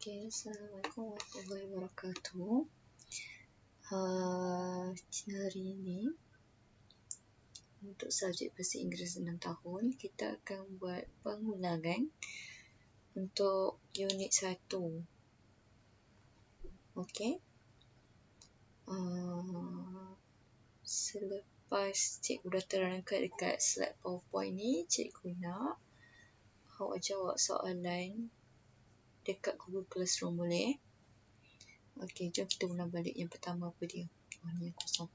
Okay, Assalamualaikum warahmatullahi wabarakatuh. Hari ini untuk subjek bahasa Inggeris 6 tahun, kita akan buat pengulangan untuk unit 1. Okey. Selepas cikgu dah terangkan dekat slide PowerPoint ni, cikgu nak awak jawab soalan dekat Google Classroom, boleh? Okey, jom kita ulang balik. Yang pertama apa dia? Ni yang kosong.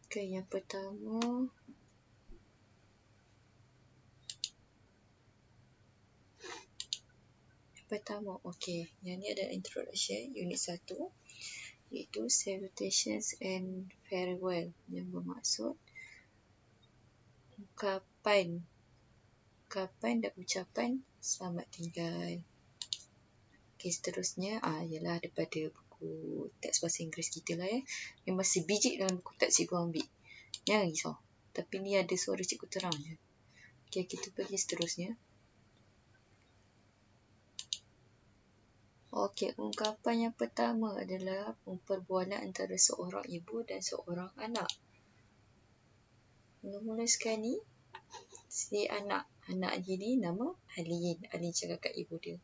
Okey, yang pertama okey. Yang ni adalah introduction unit 1, iaitu salutations and farewell, yang bermaksud ungkapan dan ucapan selamat tinggal. Okey, seterusnya ialah daripada buku teks bahasa Inggeris kita lah ya. Memang sebiji dalam buku teks cikgu ambil. Jangan risau. Tapi ni ada suara cikgu terang je. Okey, kita pergi seterusnya. Okey, ungkapan yang pertama adalah perbualan antara seorang ibu dan seorang anak. Mula-mula sekali, si anak ini nama Alin. Alin cakap kat ibu dia,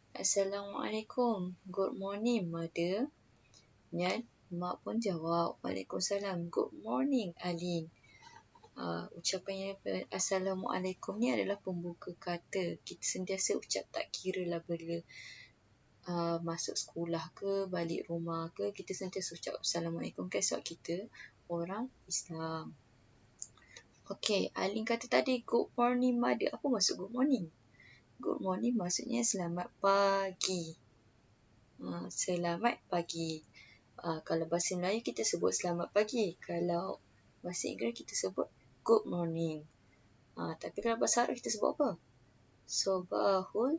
Assalamualaikum, good morning, mother. Dan mak pun jawab, Waalaikumsalam, good morning, Alin. Ucapan yang Assalamualaikum ni adalah pembuka kata. Kita sentiasa ucap tak kira lah bila masuk sekolah ke, balik rumah ke, kita sentiasa ucap Assalamualaikum kan, sebab kita orang Islam. Okey, Alin kata tadi, good morning, mother. Apa maksud good morning? Good morning maksudnya selamat pagi. Selamat pagi. Kalau bahasa Melayu kita sebut selamat pagi. Kalau bahasa Inggeris kita sebut good morning. Tapi kalau bahasa Arab kita sebut apa? Sobahul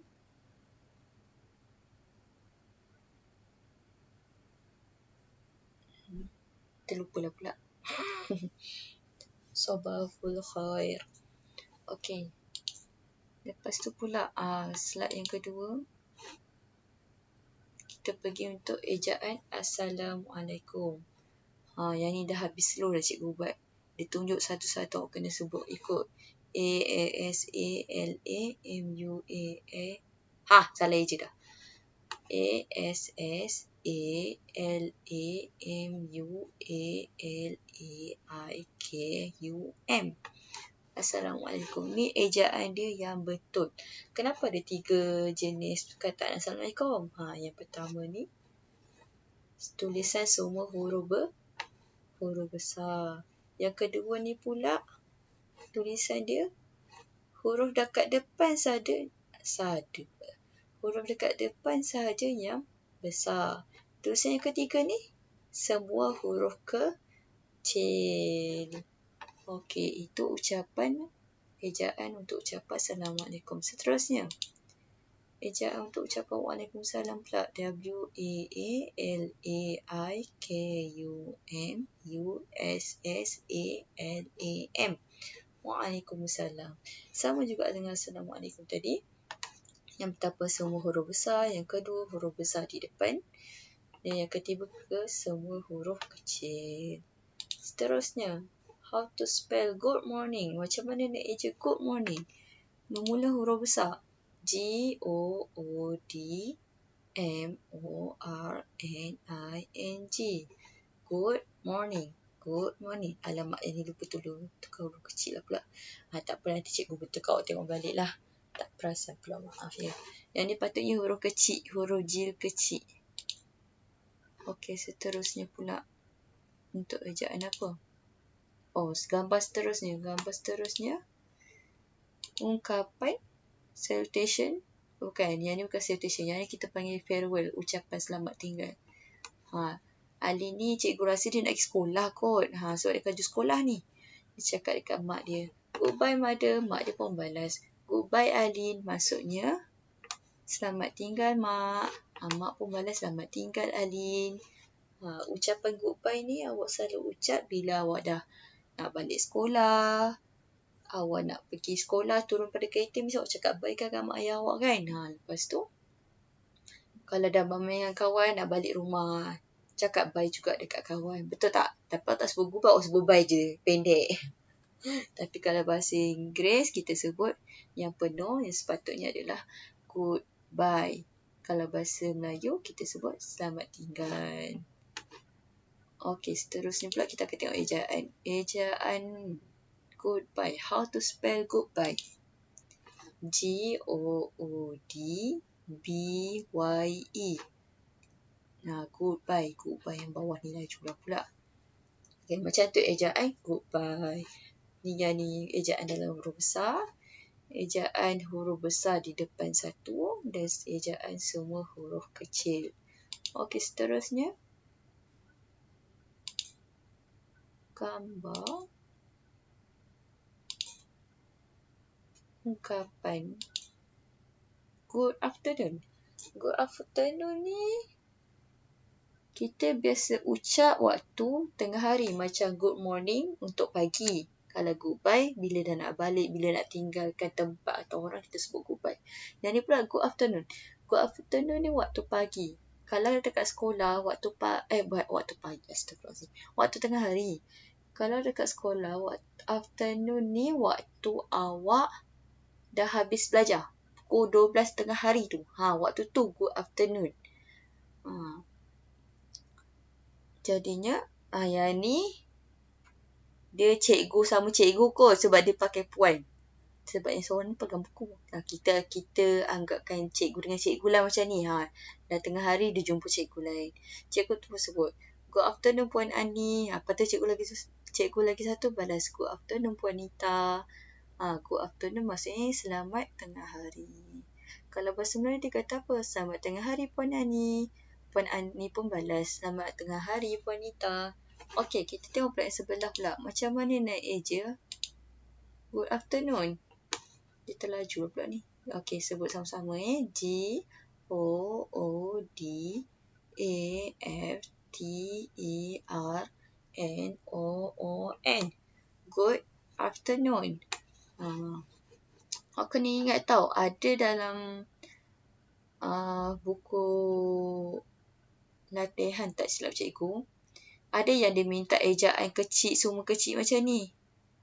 terlupalah pula. Sobahul khair. Okey. Lepas tu pula slide yang kedua, kita pergi untuk ejaan Assalamualaikum. Yang ni dah habis slow dah cikgu buat. Dia tunjuk satu-satu, awak kena sebut ikut. A-S-A-L-A-M-U-A-A. Salah eja dah. A-S-S-A-L-A-M-U-A-L-A-I-K-U-M. Assalamualaikum. Ni ejaan dia yang betul. Kenapa ada 3 jenis perkataan Assalamualaikum? Yang pertama ni, tulisan semua huruf besar. Yang kedua ni pula, tulisan dia huruf dekat depan sahaja. Huruf dekat depan sahaja yang besar. Tulisan yang ketiga ni, semua huruf kecil. Okey, itu ejaan untuk ucapan Assalamualaikum. Seterusnya, ejaan untuk ucapan Waalaikumsalam pula. W-A-A-L-A-I-K-U-M-U-S-S-A-L-A-M. Waalaikumsalam. Sama juga dengan Assalamualaikum tadi. Yang pertama semua huruf besar, yang kedua huruf besar di depan, dan yang ketiga semua huruf kecil. Seterusnya, how to spell good morning. Macam mana nak eja good morning? Mula huruf besar. G-O-O-D-M-O-R-N-I-N-G. Good morning. Good morning. Alamak, yang ni lupa tukar huruf kecil lah pula. Tak apa, nanti cikgu betulkan, awak tengok balik lah. Tak perasan pula, maaf ya. Yang ni patutnya huruf kecil, huruf jil kecil. Okey, seterusnya pula, untuk ejaan apa? Gambar seterusnya. Ungkapan salutation. Bukan, yang ni bukan salutation. Yang ni kita panggil farewell, ucapan selamat tinggal. Alin ni cikgu rasa dia nak pergi sekolah kot. Sebab dia kerja sekolah ni. Dia cakap dekat mak dia, goodbye mother. Mak dia pun balas, goodbye Alin. Maksudnya, selamat tinggal mak. Mak pun balas, selamat tinggal Alin. Ucapan goodbye ni awak selalu ucap bila awak dah nak balik sekolah, awak nak pergi sekolah, turun pada kereta, mesti awak cakap bye kan mak ayah awak kan. Lepas tu, Kalau dah main dengan kawan, nak balik rumah, cakap bye juga dekat kawan. Betul tak? Tapi tak sebut goodbye, sebut bye je. Pendek. Tapi kalau bahasa Inggeris, kita sebut yang penuh, yang sepatutnya adalah goodbye. Kalau bahasa Melayu, kita sebut selamat tinggal. Okey, seterusnya pula kita akan tengok ejaan. Ejaan goodbye. How to spell goodbye? Goodbye. Nah, goodbye. Goodbye yang bawah ni laju pula. Okay, macam tu ejaan goodbye. Ni ejaan dalam huruf besar. Ejaan huruf besar di depan satu. Dan ejaan semua huruf kecil. Okey, seterusnya. Gambar. Ungkapan. Good afternoon. Good afternoon ni kita biasa ucap waktu tengah hari. Macam good morning untuk pagi. Kalau goodbye, bila dah nak balik, bila nak tinggalkan tempat atau orang, kita sebut goodbye. Yang ni pula good afternoon. Good afternoon ni waktu pagi. Kalau dekat sekolah, waktu pagi, astagfirullahaladzim. Waktu tengah hari. Kalau dekat sekolah, afternoon ni waktu awak dah habis belajar. Pukul 12 tengah hari tu. Waktu tu good afternoon. Jadinya, yang ni dia cikgu sama cikgu kot sebab dia pakai puan. Sebab yang seorang ni pegang buku. Kita anggapkan cikgu dengan cikgu lah macam ni. Dan tengah hari dia jumpa cikgu lain. Cikgu tu pun sebut, good afternoon Puan Ani. Lepas tu cikgu lagi satu balas, good afternoon Puan Nita. Good afternoon maksudnya selamat tengah hari. Kalau bahasa Melayu dia kata apa? Selamat tengah hari Puan Ani. Puan Ani pun balas, selamat tengah hari Puan Nita. Okey, kita tengok pula yang sebelah pula. Macam mana nak eja good afternoon? Dia terlaju pula ni. Okey, sebut sama-sama GOODAFTERNOON. Good afternoon. Aku ni ingat tau, ada dalam buku latihan tak silap cikgu, ada yang dia minta ejaan kecil, semua kecil macam ni.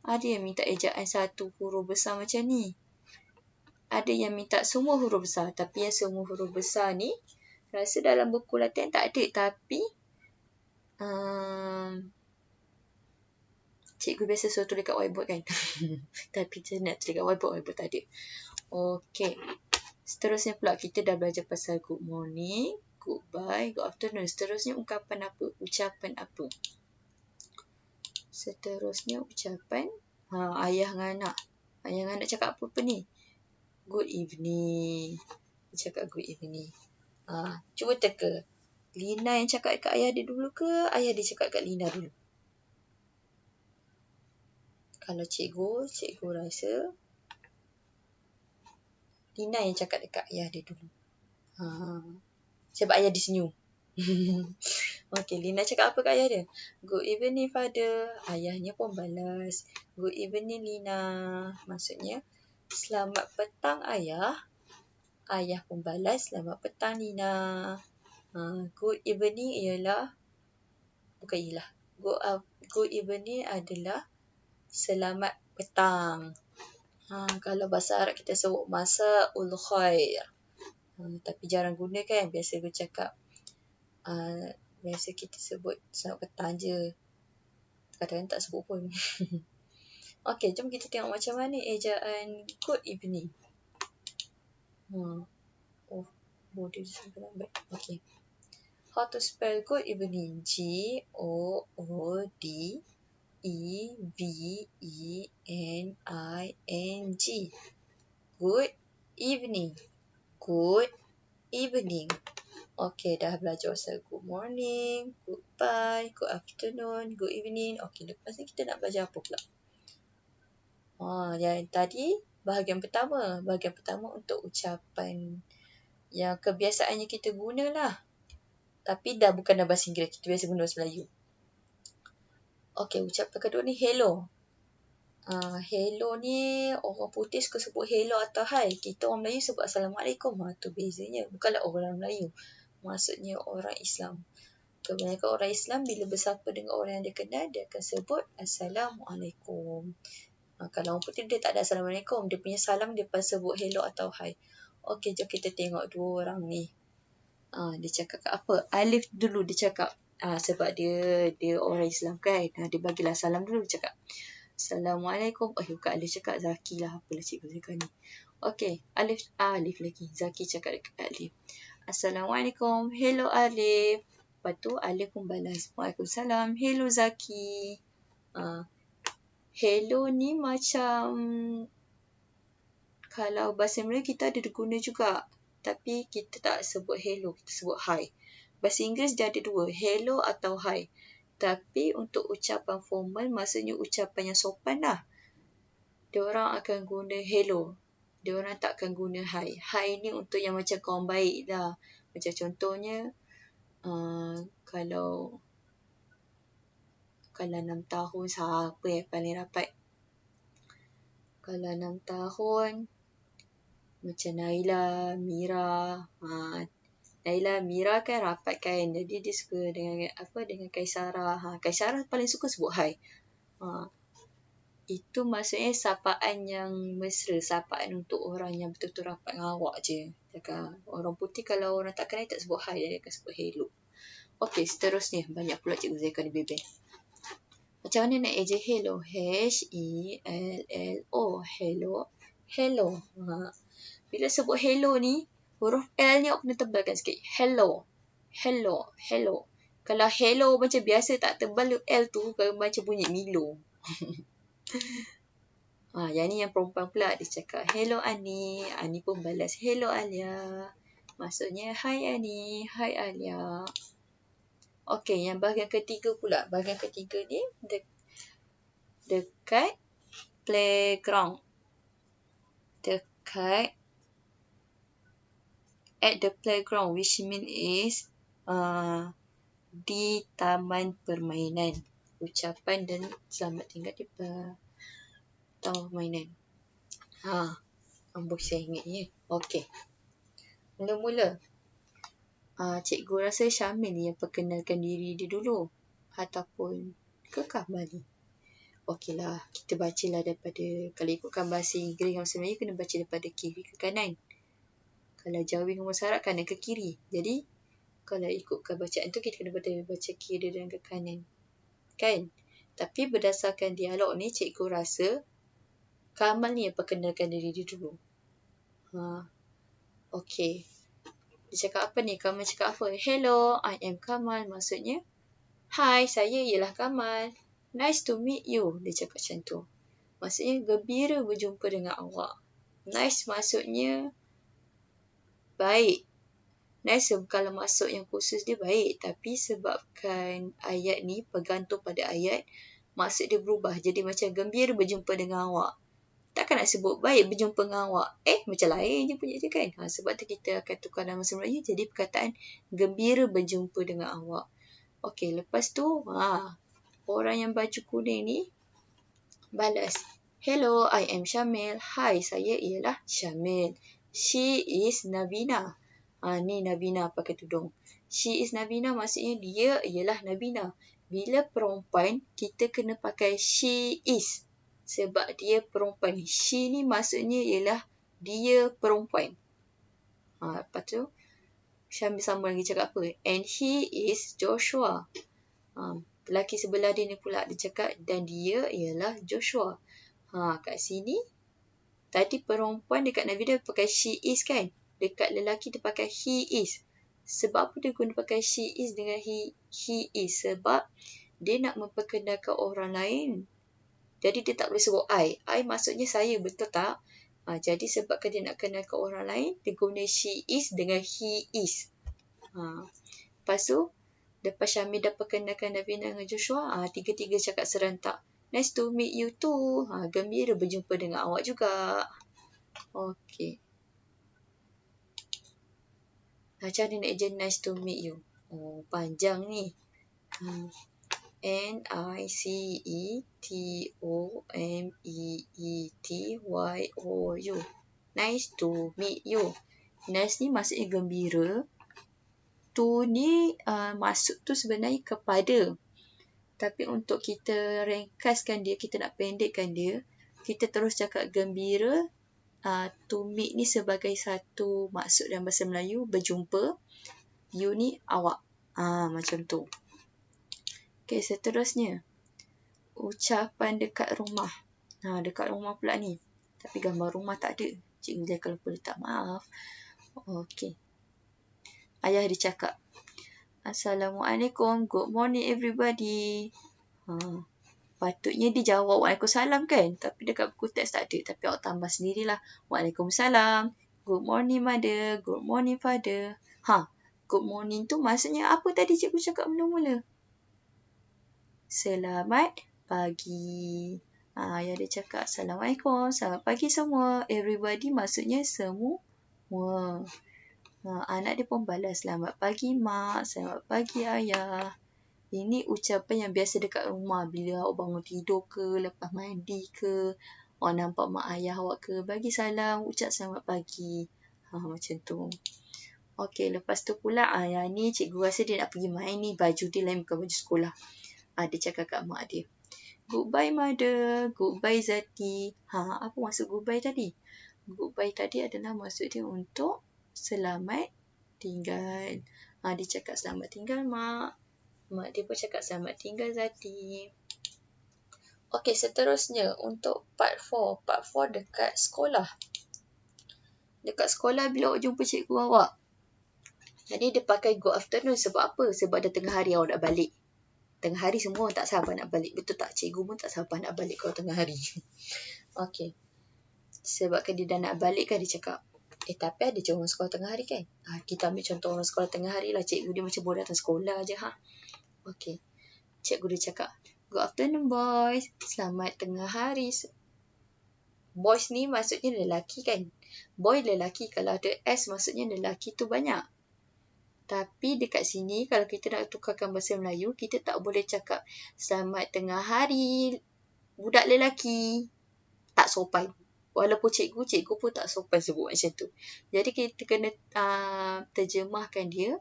Ada yang minta ejaan satu huruf besar macam ni. Ada yang minta semua huruf besar. Tapi yang semua huruf besar ni, rasa dalam buku latihan tak ada. Tapi, cikgu biasa suruh tulis kat whiteboard kan. Tapi saya nak tulis kat whiteboard tak ada. Okey. Seterusnya pula, kita dah belajar pasal good morning, goodbye, good afternoon. Seterusnya ungkapan apa? Ucapan apa? Seterusnya ucapan ayah dengan anak. Ayah dengan anak cakap apa ni? Good evening. Dia cakap good evening. Cuba teka. Lina yang cakap kat ayah dia dulu ke ayah dia cakap kat Lina dulu? Kalau cikgu rasa Lina yang cakap dekat ayah dia dulu. Sebab ayah dia senyum. Okey, Lina cakap apa kat ayah dia? Good evening, Father. Ayahnya pun balas, good evening, Lina. Maksudnya, selamat petang, ayah. Ayah pun balas, selamat petang, Lina. Good evening good evening adalah selamat petang. Kalau bahasa Arab kita sebut masa'ul khair. Tapi jarang guna kan. Biasa bercakap, biasa kita sebut selamat petang je. Kadang-kadang tak sebut pun. Okey, jom kita tengok macam mana ejaan good evening. Boleh sampai lambat. Okey. How to spell good evening? GOODEVENING. Good evening. Good evening. Okey, dah belajar pasal good morning, goodbye, good afternoon, good evening. Okey, lepas ni kita nak belajar apa pula? Yang tadi bahagian pertama. Bahagian pertama untuk ucapan yang kebiasaannya kita gunalah. Tapi dah bukan dalam bahasa Inggeris. Kita biasa guna bahasa Melayu. Okey, ucapan kedua ni hello. Hello ni orang putih suka sebut hello atau hi. Kita orang Melayu sebut Assalamualaikum. Tu bezanya. Bukanlah orang Melayu. Maksudnya orang Islam. Kebanyakan orang Islam bila bersapa dengan orang yang dia kenal, dia akan sebut Assalamualaikum. Kalau orang putih dia tak ada Assalamualaikum. Dia punya salam dia pas sebut hello atau hi. Okey, jom kita tengok dua orang ni. Dia cakap apa? Alif dulu dia cakap. Sebab dia orang Islam kan. Dia bagilah salam dulu. Dia cakap Assalamualaikum. Bukan Alif cakap, Zaki lah. Apalah cikgu Zaki ni. Okey, Alif lagi. Zaki cakap dekat Alif. Assalamualaikum. Hello Alif. Lepas tu Alif pun balas. Waalaikumsalam. Hello Zaki. Hello ni macam kalau bahasa Melayu kita ada guna juga. Tapi kita tak sebut hello. Kita sebut hi. Bahasa Inggeris dia ada dua. Hello atau hi. Tapi untuk ucapan formal, maksudnya ucapan yang sopan lah. Diorang akan guna hello. Diorang tak akan guna hi. Hi ni untuk yang macam kawan baik lah. Macam contohnya, kalau 6 tahun, siapa yang paling rapat? Kalau 6 tahun, macam Naila, Mira. Naila, Mira kan rapat kan. Jadi dia suka dengan Kaisara. Kaisara paling suka sebut hi. Itu maksudnya sapaan yang mesra, sapaan untuk orang yang betul-betul rapat dengan awak je. Cakap, orang putih kalau orang tak kenal tak sebut hi, dia akan sebut hello. Okey, seterusnya. Banyak pula cikgu Zaika ni bebel. Macam mana nak eja hello? H-E-L-L-O. Hello. Hello. Bila sebut hello ni, huruf L ni awak kena tebalkan sikit. Hello. Hello. Hello. Kalau hello macam biasa tak tebal L tu, macam bunyi Milo. Yang ni yang perempuan pula. Dia cakap, hello Ani. Ani pun balas, hello Alia. Maksudnya, hi Ani. Hi Alia. Okey, yang bahagian ketiga pula. Bahagian ketiga ni, dekat playground. Dekat at the playground, which mean is di taman permainan. Ucapan dan selamat tinggal di taman permainan. Amboi saya ingat ni. Okey. Mula-mula, cikgu rasa Syamil ni yang perkenalkan diri dia dulu. Ataupun kekah balik. Okeylah, kita bacalah daripada, kalau ikutkan bahasa Inggeris yang sebenarnya kena baca daripada kiri ke kanan. Kalau Jawi dengan Musarat kanan ke kiri. Jadi, kalau ikutkan bacaan tu kita kena baca kiri dan ke kanan. Kan? Tapi berdasarkan dialog ni, cikgu rasa Kamal ni yang perkenalkan diri dia dulu. Okey. Dia cakap apa ni? Kamal cakap apa? Hello, I am Kamal. Maksudnya, hi, saya ialah Kamal. Nice to meet you. Dia cakap macam tu. Maksudnya, gembira berjumpa dengan awak. Nice maksudnya baik. Nice kalau maksud yang khusus dia baik. Tapi sebabkan ayat ni bergantung pada ayat, maksud dia berubah. Jadi macam gembira berjumpa dengan awak. Takkan nak sebut baik berjumpa dengan awak. Macam lain je punya je kan. Sebab tu kita akan tukar dalam bahasa Melayu. Jadi perkataan gembira berjumpa dengan awak. Okey, lepas tu orang yang baju kuning ni balas. Hello, I am Syamil. Hi, saya ialah Syamil. She is Nabina. Ni Nabina pakai tudung. She is Nabina maksudnya dia ialah Nabina. Bila perempuan, kita kena pakai she is. Sebab dia perempuan. She ni maksudnya ialah dia perempuan. Lepas tu, Syamil sambung lagi cakap apa? And he is Joshua. Lelaki sebelah dia ni pula dia cakap dan dia ialah Joshua. Kat sini, tadi perempuan dekat Nabi dia pakai she is kan? Dekat lelaki dia pakai he is. Sebab apa dia guna pakai she is dengan he is? Sebab dia nak memperkenalkan orang lain. Jadi dia tak boleh sebut I. I maksudnya saya, betul tak? Jadi sebabkan dia nak kenal ke orang lain, dia guna she is dengan he is. Lepas tu, lepas Syamil dah perkenalkan Nabi dengan Joshua, tiga-tiga cakap serentak. Nice to meet you too. Gembira berjumpa dengan awak juga. Okey. Macam mana nak eja nice to meet you? Panjang ni. NICETOMEETYOU. Nice to meet you. Nice ni maksudnya gembira. To ni maksud tu sebenarnya kepada. Tapi untuk kita ringkaskan dia, kita nak pendekkan dia, kita terus cakap gembira. To meet ni sebagai satu maksud dalam bahasa Melayu, berjumpa. You ni awak. Macam tu. Okey, seterusnya. Ucapan dekat rumah. Dekat rumah pula ni. Tapi gambar rumah tak ada. Cikgu jangan lupa letak maaf. Okey. Ayah dia cakap, Assalamualaikum. Good morning everybody. Patutnya dia jawab Waalaikumsalam kan? Tapi dekat buku teks tak ada. Tapi awak tambah sendirilah. Waalaikumsalam. Good morning mother. Good morning father. Good morning tu maksudnya apa tadi cikgu cakap mula-mula? Selamat pagi. Yang dia cakap Assalamualaikum. Selamat pagi semua. Everybody maksudnya semua. Anak dia pun balas selamat pagi mak. Selamat pagi ayah. Ini ucapan yang biasa dekat rumah. Bila awak bangun tidur ke, lepas mandi ke, awak nampak mak ayah awak ke, bagi salam, ucap selamat pagi. Macam tu. Okey, lepas tu pula, yang ni cikgu rasa dia nak pergi main ni. Baju dia lain bukan baju sekolah. Dia cakap kat mak dia, Goodbye mother, goodbye Zati. Apa maksud goodbye tadi? Goodbye tadi adalah maksud dia untuk selamat tinggal. Dia cakap selamat tinggal mak. Mak dia pun cakap selamat tinggal Zati. Okey, seterusnya untuk part 4. Part 4 dekat sekolah. Dekat sekolah bila awak jumpa cikgu awak. Jadi dia pakai good afternoon sebab apa? Sebab dah tengah hari awak nak balik. Tengah hari semua orang tak sabar nak balik. Betul tak? Cikgu pun tak sabar nak balik kalau tengah hari. Okey. Sebab kan dia dah nak balik kan dia cakap, tapi ada je orang sekolah tengah hari kan? Kita ambil contoh orang sekolah tengah hari lah. Cikgu dia macam baru datang sekolah je. Okey. Cikgu dia cakap, Good afternoon boys. Selamat tengah hari. Boys ni maksudnya lelaki kan? Boy lelaki. Kalau ada S maksudnya lelaki tu banyak. Tapi dekat sini kalau kita nak tukarkan bahasa Melayu, kita tak boleh cakap selamat tengah hari budak lelaki. Tak sopan. Walaupun cikgu pun tak sopan sebut macam tu. Jadi kita kena terjemahkan dia.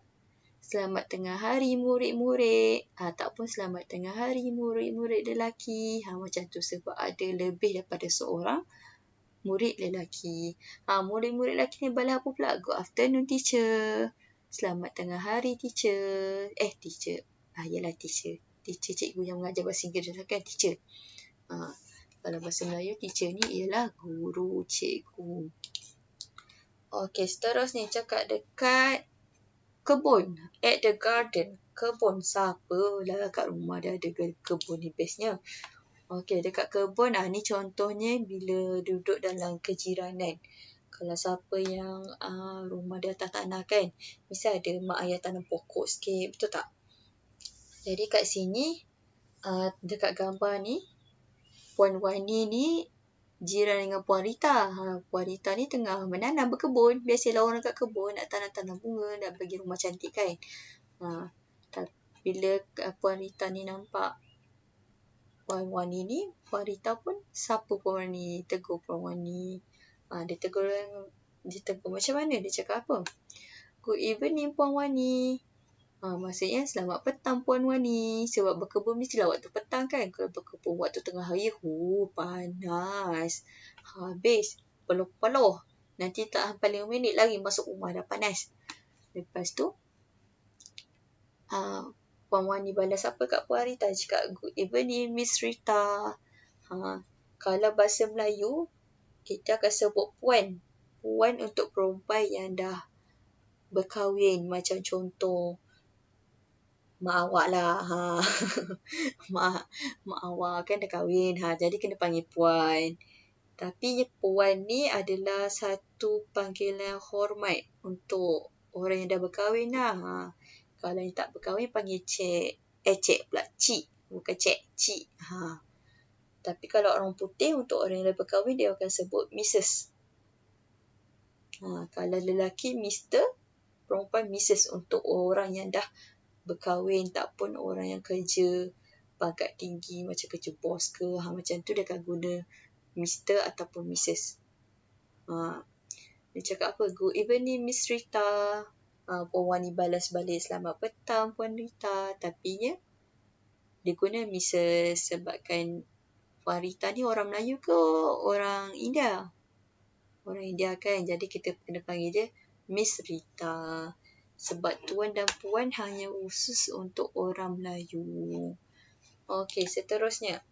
Selamat tengah hari murid-murid. Tak pun selamat tengah hari murid-murid lelaki. Macam tu sebab ada lebih daripada seorang murid lelaki. Murid-murid lelaki ni balas apa pula? Good afternoon teacher. Selamat tengah hari teacher. Teacher. Yalah teacher. Teacher cikgu yang mengajar bahasa Inggeris kan teacher. Kalau bahasa Melayu teacher ni ialah guru, cikgu. Okey, seterusnya cakap dekat kebun. At the garden. Kebun. Siapa lah kat rumah dia ada kebun ni bestnya. Okey, dekat kebun. Ni contohnya bila duduk dalam kejiranan. Kalau siapa yang rumah dia atas tanah kan. Misal ada mak ayah tanam pokok sikit. Betul tak? Jadi kat sini. Dekat gambar ni. Puan Wani ni jiran dengan Puan Rita. Puan Rita ni tengah menanam berkebun. Biasalah orang kat kebun nak tanam-tanam bunga, nak bagi rumah cantik kan. Bila Puan Rita ni nampak Puan Wani ni, Puan Rita pun siapa Puan Wani? Tegur Puan Wani. Dia tegur macam mana? Dia cakap apa? Good evening Puan Wani. Maksudnya selamat petang Puan Wani. Sebab berkebun mestilah waktu petang kan. Kalau berkebun waktu tengah hari, panas. Habis. Peluh-peluh. Nanti tak sampai 5 minit lagi masuk rumah dah panas. Lepas tu, Puan Wani balas apa kat Puan Rita? Dia cakap, Good evening Miss Rita. Kalau bahasa Melayu, kita akan sebut puan. Puan untuk perempuan yang dah berkahwin. Macam contoh, mak awak lah. Mak awak kan dah kahwin. Jadi kena panggil puan. Tapi puan ni adalah satu panggilan hormat untuk orang yang dah berkahwin lah. Kalau yang tak berkahwin panggil cik. Cik pula. Cik. Bukan cik. Cik. Tapi kalau orang putih untuk orang yang dah berkahwin dia akan sebut Mrs. Kalau lelaki Mr. Perempuan Mrs. Untuk orang yang dah berkahwin tak pun orang yang kerja pangkat tinggi macam kerja bos ke, macam tu dia akan guna Mr. ataupun Mrs. Dia cakap apa? Good evening Miss Rita. Puan Wani balas balik, selamat petang Puan Rita. Tapi dia guna Mrs. sebabkan Puan Rita ni orang Melayu ke orang India? Orang India kan. Jadi kita kena panggil dia Miss Rita. Sebab tuan dan puan hanya khusus untuk orang Melayu. Okey, seterusnya.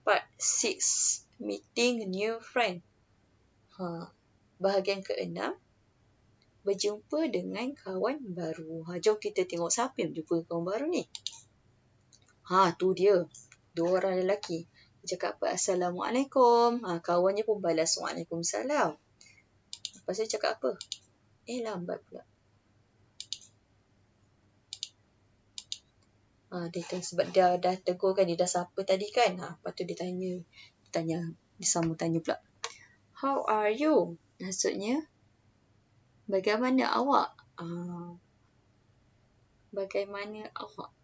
Part 6. Meeting new friend. Bahagian ke-6. Berjumpa dengan kawan baru. Jom kita tengok siapa yang berjumpa kawan baru ni. Tu dia. 2 orang lelaki. Dia cakap apa? Assalamualaikum. Kawannya pun balas Waalaikumsalam. Lepas tu cakap apa? Lambat pula. Sebab dia dah tegur kan, dia dah sapa tadi kan. Lepas tu dia sambung tanya pula. How are you? Maksudnya, bagaimana awak? Bagaimana awak?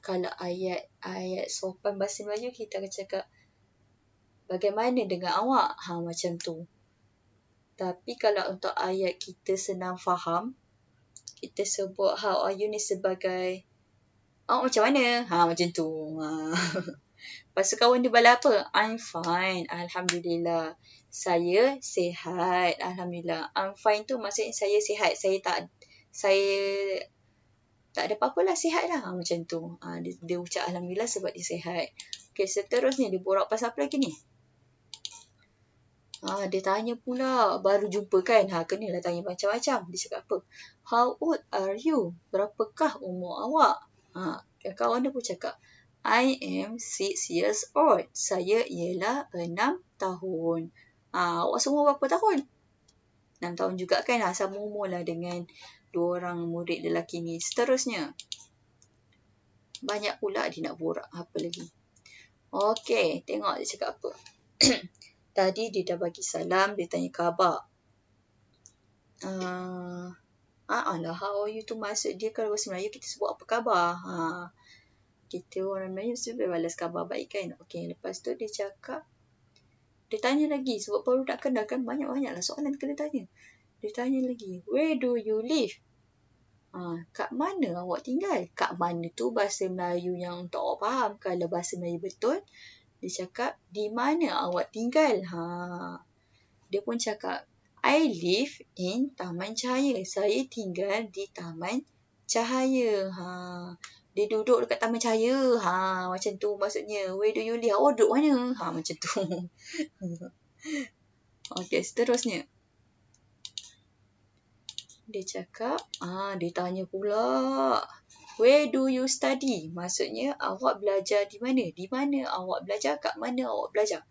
Kalau ayat sopan bahasa Melayu, kita akan cakap, bagaimana dengan awak? Macam tu. Tapi kalau untuk ayat kita senang faham, kita sebut how are you ni sebagai awak macam mana? Macam tu. Lepas tu kawan dia balas apa? I'm fine. Alhamdulillah. Saya sihat. Alhamdulillah. I'm fine tu maksudnya saya sihat. Saya tak ada apa-apa lah. Sihat lah. Macam tu. Dia ucap Alhamdulillah sebab dia sihat. Okay, seterusnya dia borak pasal apa lagi ni? Dia tanya pula, baru jumpa kan? Kenalah tanya macam-macam. Dia cakap apa? How old are you? Berapakah umur awak? Kawan dia pun cakap, I am 6 years old. Saya ialah 6 tahun. Awak semua berapa tahun? 6 tahun juga kan? Sama umur lah dengan 2 orang murid lelaki ni. Seterusnya. Banyak pula dia nak borak. Apa lagi? Okey, tengok dia cakap apa. Tadi dia dah bagi salam, dia tanya khabar. How are you tu maksud dia kalau bahasa Melayu kita sebut apa khabar. Kita orang Melayu mesti balas khabar baik kan. Okey, lepas tu dia cakap, dia tanya lagi sebab baru nak kenal kan banyak-banyak lah soalan kena tanya. Dia tanya lagi, where do you live? Kat mana awak tinggal? Kat mana tu bahasa Melayu yang untuk awak faham. Kalau bahasa Melayu betul, dia cakap, di mana awak tinggal? Dia pun cakap, I live in Taman Cahaya. Saya tinggal di Taman Cahaya. Dia duduk dekat Taman Cahaya. Macam tu maksudnya. Where do you live? Awak duduk mana? Macam tu. Okey, seterusnya. Dia cakap, dia tanya pula, where do you study? Maksudnya, awak belajar di mana? Di mana awak belajar? Kat mana awak belajar?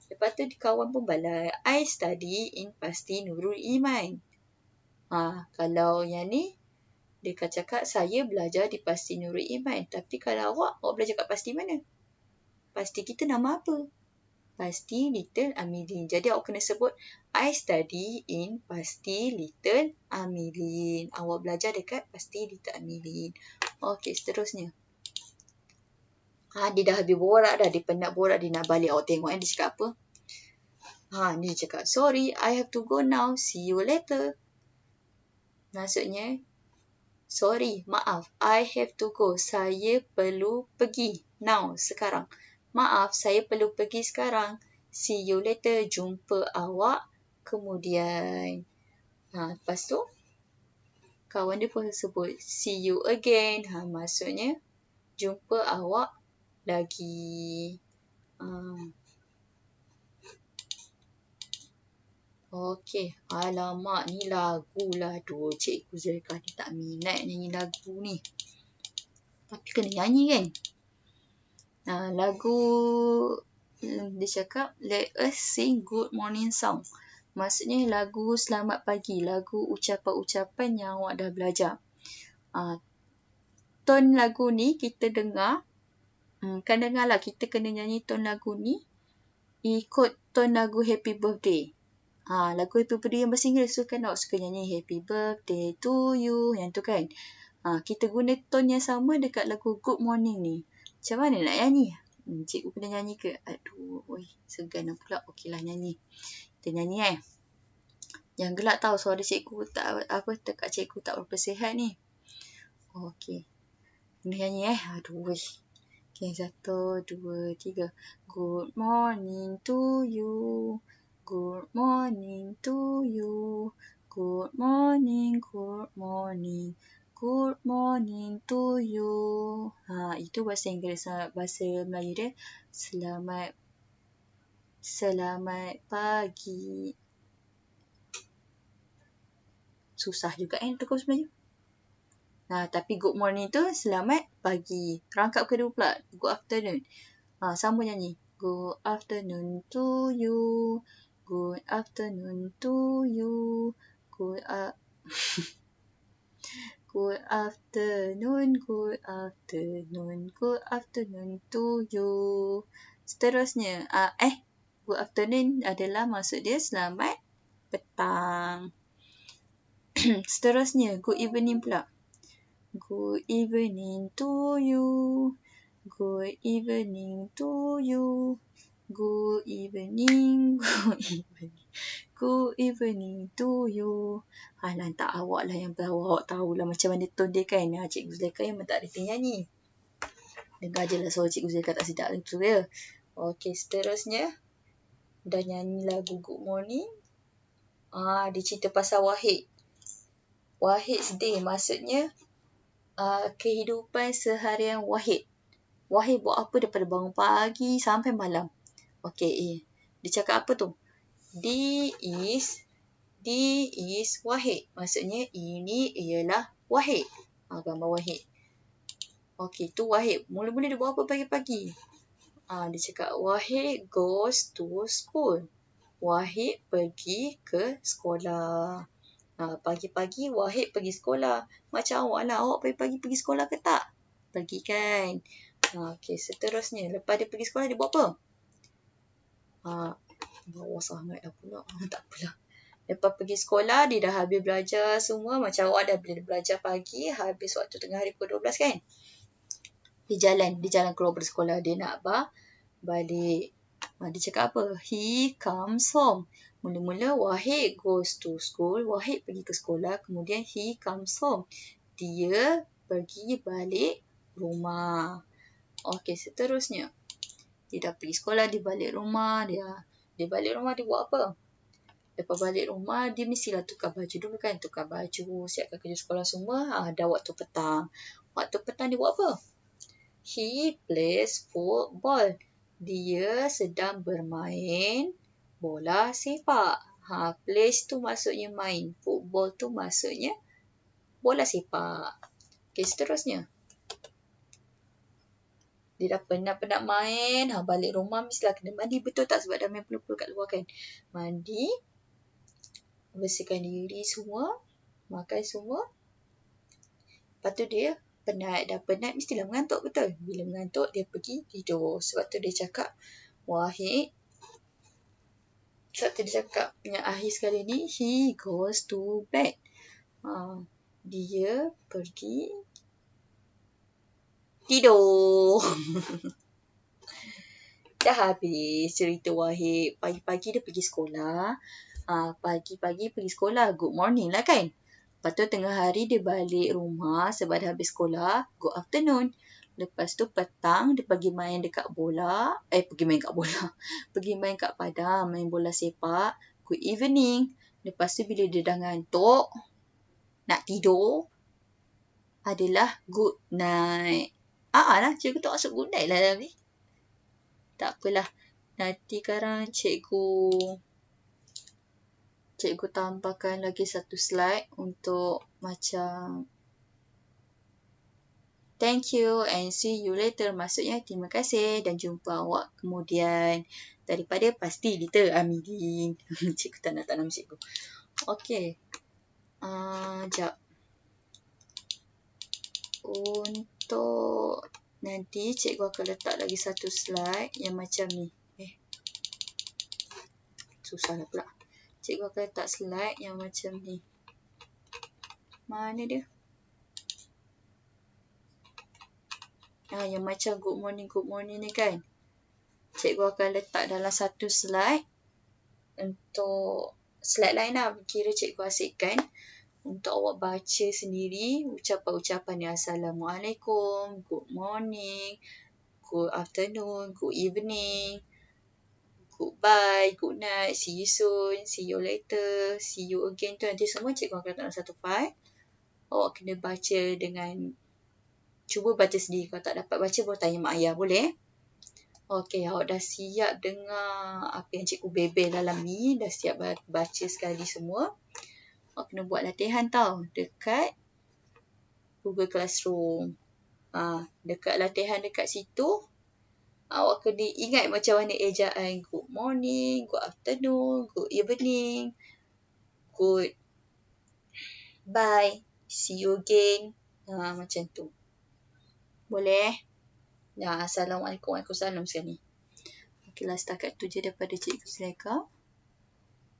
Lepas tu, kawan pun balas, I study in Pasti Nurul Iman. Kalau yang ni, dia akan cakap, saya belajar di Pasti Nurul Iman. Tapi kalau awak belajar kat Pasti mana? Pasti kita nama apa? Pasti Little Amilin. Jadi awak kena sebut, I study in Pasti Little Amilin. Awak belajar dekat Pasti Little Amilin. Okey, seterusnya. Dia dah habis borak dah. Dia penat borak, dia nak balik. Awak tengok dia cakap apa. Ni dia cakap, sorry, I have to go now. See you later. Maksudnya, sorry, maaf, I have to go. Saya perlu pergi. Now, sekarang. Maaf, saya perlu pergi sekarang. See you later. Jumpa awak kemudian. Lepas tu, kawan dia pun sebut, see you again. Maksudnya, jumpa awak lagi. Okey, alamak ni lagu lah. Cikgu Zulkifli ni tak minat nyanyi lagu ni. Tapi kena nyanyi kan? Lagu dia cakap, let us sing good morning song. Maksudnya lagu selamat pagi, lagu ucapan-ucapan yang awak dah belajar. Ton lagu ni kita dengar, kan dengar lah, kita kena nyanyi ton lagu ni ikut ton lagu Happy Birthday. Lagu Happy Birthday yang bahasa Inggeris tu kan awak suka nyanyi Happy Birthday to you, yang tu kan. Kita guna tone yang sama dekat lagu Good Morning ni. Macam mana nak nyanyi? Cikgu kena nyanyi ke? Aduh, segan pula. Okeylah nyanyi. Kita nyanyi Yang gelak tahu suara cikgu tekak cikgu tak berapa sihat ni. Okey. Kena nyanyi Aduh. Okay, 1, 2, 3. Good morning to you. Good morning to you. Good morning, good morning. Good morning to you. Itu bahasa Inggeris. Bahasa Melayu dia Selamat pagi. Susah juga untuk bahasa Melayu. Tapi good morning tu selamat pagi. Rangkap kedua pula. Good afternoon. Sambung nyanyi. Good afternoon to you. Good afternoon to you. Good afternoon. Good afternoon. Good afternoon to you. Seterusnya. Good afternoon adalah maksud dia selamat petang. Seterusnya. Good evening pula. Good evening to you. Good evening to you. Good evening. Good evening. Good evening to you. Lantak awak lah yang tahu. Awak tahulah macam mana tone dia kan. Cikgu Zulaikha yang tak reti nyanyi. Dengar je lah suara Cikgu Zulaikha tak sedap tu ya. Okey, seterusnya. Dah nyanyi lagu Good Morning. Dia cerita pasal Wahid. Wahid's day maksudnya kehidupan seharian Wahid. Wahid buat apa daripada bangun pagi sampai malam. Okey, dia cakap apa tu? D is Wahid. Maksudnya ini ialah Wahid. Gambar Wahid. Okey, tu Wahid. Mula-mula dia buat apa pagi-pagi? Dia cakap Wahid goes to school. Wahid pergi ke sekolah. Pagi-pagi Wahid pergi sekolah. Macam awak lah. Awak pagi-pagi pergi sekolah ke tak? Pergi kan? Okey, seterusnya. Lepas dia pergi sekolah, dia buat apa? Bawah sangat dah pula. Tak apalah. Lepas pergi sekolah, dia dah habis belajar semua. Macam awak dah belajar pagi, habis waktu tengah hari pukul 12 kan? Dia jalan keluar dari sekolah. Dia nak balik. Dia cakap apa? He comes home. Mula-mula Wahid goes to school. Wahid pergi ke sekolah. Kemudian he comes home. Dia pergi balik rumah. Okey, seterusnya. Dia dah pergi sekolah, dia balik rumah. Dia balik rumah, dia buat apa? Lepas balik rumah, dia mestilah tukar baju dulu kan. Tukar baju, siapkan kerja sekolah semua. Dah waktu petang. Waktu petang dia buat apa? He plays football. Dia sedang bermain bola sepak. Plays tu maksudnya main. Football tu maksudnya bola sepak. Okey, seterusnya. Dia dah penat-penat main. Balik rumah mestilah kena mandi. Betul tak? Sebab dah main puluh-puluh kat luar kan. Mandi. Bersihkan diri semua. Makan semua. Lepas tu dia penat. Dah penat mestilah mengantuk. Betul? Bila mengantuk dia pergi tidur. Sebab tu dia cakap Wahid. Sebab tu dia cakap yang akhir sekali ni. He goes to bed. Dia pergi tidur. Dah habis cerita Wahid. Pagi-pagi dia pergi sekolah. Pagi-pagi pergi sekolah. Good morning lah kan. Lepas tu tengah hari dia balik rumah sebab dah habis sekolah. Good afternoon. Lepas tu petang dia pergi main dekat bola. Pergi main kat padang. Main bola sepak. Good evening. Lepas tu bila dia dah ngantuk. Nak tidur. Adalah good night. Cikgu tak masuk good night lah dalam ni. Tak apalah. Nanti sekarang cikgu tambahkan lagi satu slide untuk macam thank you and see you later. Maksudnya terima kasih dan jumpa awak kemudian. Daripada pasti Little Amidin. Cikgu tak nak tanam cikgu. Okey. Sekejap. Untuk nanti cikgu akan letak lagi satu slide yang macam ni. Susah lah pula. Cikgu akan letak slide yang macam ni. Mana dia? Yang macam good morning ni kan. Cikgu akan letak dalam satu slide. Untuk slide lain lah. Kira cikgu asyikkan untuk awak baca sendiri ucapan-ucapan ni. Assalamualaikum, good morning, good afternoon, good evening, goodbye, good night, see you soon, see you later, see you again tu nanti semua cikgu akan letak dalam satu file. Awak kena baca dengan, cuba baca sendiri. Kalau tak dapat baca, baru tanya mak ayah. Boleh? Okey, awak dah siap dengar apa yang cikgu bebel dalam ni. Dah siap baca sekali semua. Awak kena buat latihan tau. Dekat Google Classroom. Dekat latihan dekat situ, awak kena ingat macam mana ejaan good morning, good afternoon, good evening, good bye, see you again. Macam tu. Boleh? Assalamualaikum. Waalaikumsalam sekali. Okeylah, setakat tu je daripada Cikgu Zulaikha.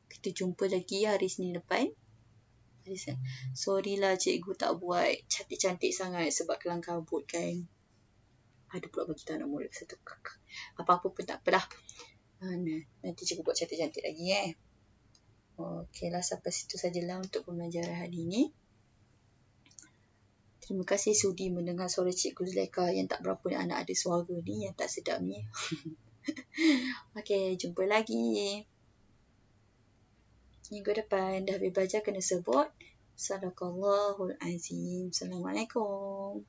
Kita jumpa lagi hari Senin depan. Sorry lah cikgu tak buat cantik-cantik sangat sebab kelang kabut kan. Ada pula bagi tahu anak murid satu. Apa-apa pun tak apalah. Nanti cikgu buat cantik-cantik lagi Okeylah, sampai situ sajalah untuk pembelajaran hari ini. Terima kasih sudi mendengar suara Cikgu Zulaikha yang tak berapa anak ada suara ni, yang tak sedap ni. Okey, jumpa lagi. Minggu depan dah habis belajar kena sebut Sadaqallahul Azim. Assalamualaikum.